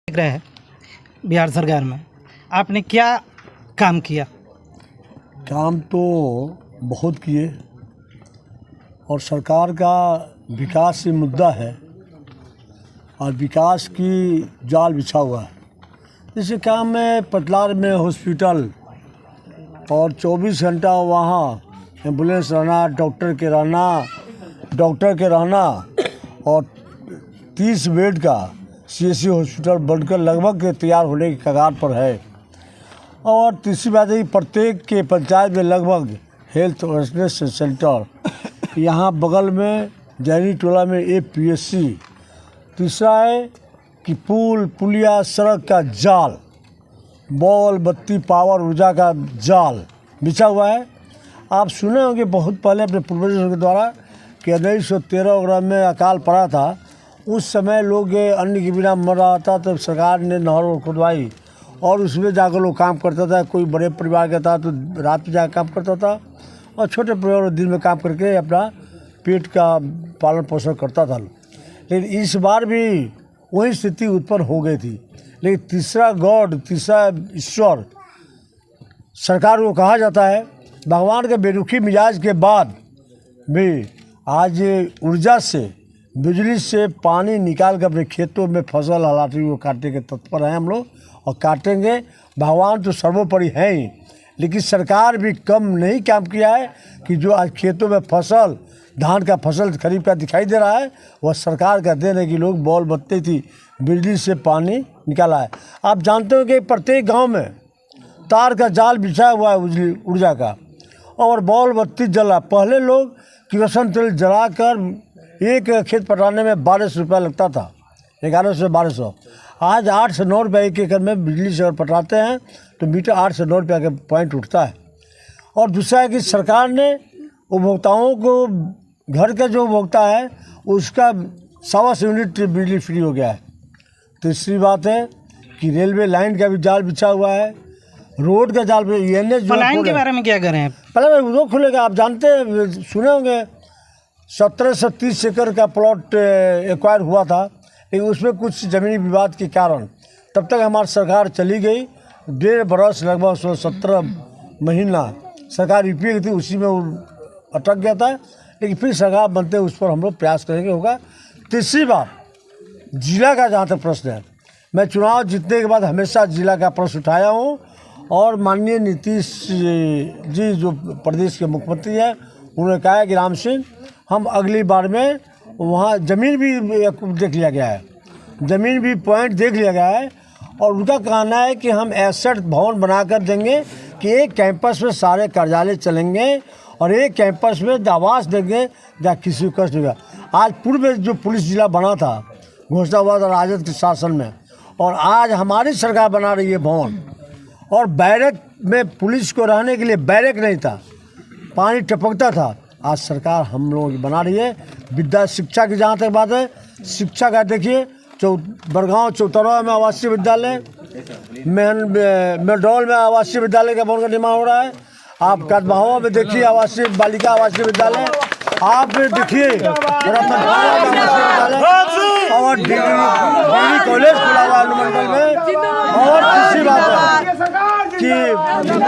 देख रहे हैं बिहार सरकार में आपने क्या काम किया? काम तो बहुत किए और सरकार का विकास से मुद्दा है और विकास की जाल बिछा हुआ है। जैसे काम में पटलार में हॉस्पिटल और 24 घंटा वहाँ एम्बुलेंस रहना, डॉक्टर के रहना और 30 बेड का CSC हॉस्पिटल बनकर लगभग तैयार होने की कगार पर है। और तीसरी बात है कि प्रत्येक के पंचायत में लगभग हेल्थ अवेयरनेस सेंटर, यहाँ बगल में जैनी टोला में APSC। तीसरा है कि पुल पुलिया सड़क का जाल, बॉल बत्ती पावर ऊर्जा का जाल बिछा हुआ है। आप सुने होंगे बहुत पहले अपने पूर्वजों के द्वारा कि 1913 वगैरह में अकाल पड़ा था। उस समय लोग अन्न के बिना मर रहा था, तब सरकार ने नहर खुदवाई और उसमें जाकर लोग काम करता था। कोई बड़े परिवार का था तो रात में जाकर काम करता था और छोटे परिवार दिन में काम करके अपना पेट का पालन पोषण करता था। लेकिन इस बार भी वही स्थिति उत्पन्न हो गई थी। लेकिन तीसरा ईश्वर सरकार को कहा जाता है। भगवान के बेरुखी मिजाज के बाद भी आज ऊर्जा से, बिजली से पानी निकाल कर अपने खेतों में फसल हलाटी को काटने के तत्पर हैं हम लोग और काटेंगे। भगवान तो सर्वोपरि हैं ही, लेकिन सरकार भी कम नहीं काम किया है कि जो आज खेतों में फसल, धान का फसल खरीफ का दिखाई दे रहा है, वह सरकार का देन है कि लोग बॉल बत्ती थी बिजली से पानी निकाला है। आप जानते हो कि प्रत्येक गांव में तार का जाल बिछा हुआ है ऊर्जा का और बॉल बत्ती जला। पहले लोग किरोसिन तेल जलाकर एक खेत पटाने में 1200 रुपया लगता था, 1100 से 1200। आज 8 से 9 रुपये एक एकड़ में बिजली से अगर पटाते हैं तो मीटर 8 से 9 रुपये का पॉइंट उठता है। और दूसरा है कि सरकार ने उपभोक्ताओं को, घर का जो उपभोक्ता है उसका 125 यूनिट बिजली फ्री हो गया है। तीसरी बात है कि रेलवे लाइन का भी जाल बिछा हुआ है, रोड का जाल, लाइन के बारे में क्या करें? पहले वो खुलेगा। आप जानते हैं, सुने होंगे 17 से 30 एकड़ का प्लॉट एक्वायर हुआ था, लेकिन उसमें कुछ ज़मीनी विवाद के कारण तब तक हमारी सरकार चली गई। 1.5 बरस लगभग 17 महीना सरकार UPA की थी, उसी में वो अटक गया था। लेकिन फिर सरकार बनते उस पर हम लोग प्रयास करेंगे, होगा। तीसरी बात, जिला का जहाँ तक प्रश्न है, मैं चुनाव जीतने के बाद हमेशा जिला का प्रश्न उठाया हूँ और माननीय नीतीश जी जो प्रदेश के मुख्यमंत्री हैं, उन्होंने कहा है कि राम सिंह, हम अगली बार में वहाँ ज़मीन भी देख लिया गया है, ज़मीन भी पॉइंट देख लिया गया है और उनका कहना है कि हम एसेट भवन बनाकर देंगे कि एक कैंपस में सारे कार्यालय चलेंगे और एक कैंपस में आवास देंगे जहाँ किसी को कष्ट होगा। आज पूर्व में जो पुलिस जिला बना था, घोषणा हुआ था राजद के शासन में, और आज हमारी सरकार बना रही है भवन। और बैरक में पुलिस को रहने के लिए बैरक नहीं था, पानी टपकता था। आज सरकार हम लोगों की बना रही है। विद्या शिक्षा की जहाँ तक बात है, शिक्षा का देखिए, बरगांव चौतरवा में आवासीय विद्यालय, मेडोल में आवासीय विद्यालय का भवन का निर्माण हो रहा है। आप कदमावा में देखिए आवासीय बालिका आवासीय विद्यालय, आप देखिए और डिग्री कॉलेज खुला हुआ अनुमंडल में। और तीसरी बात है कि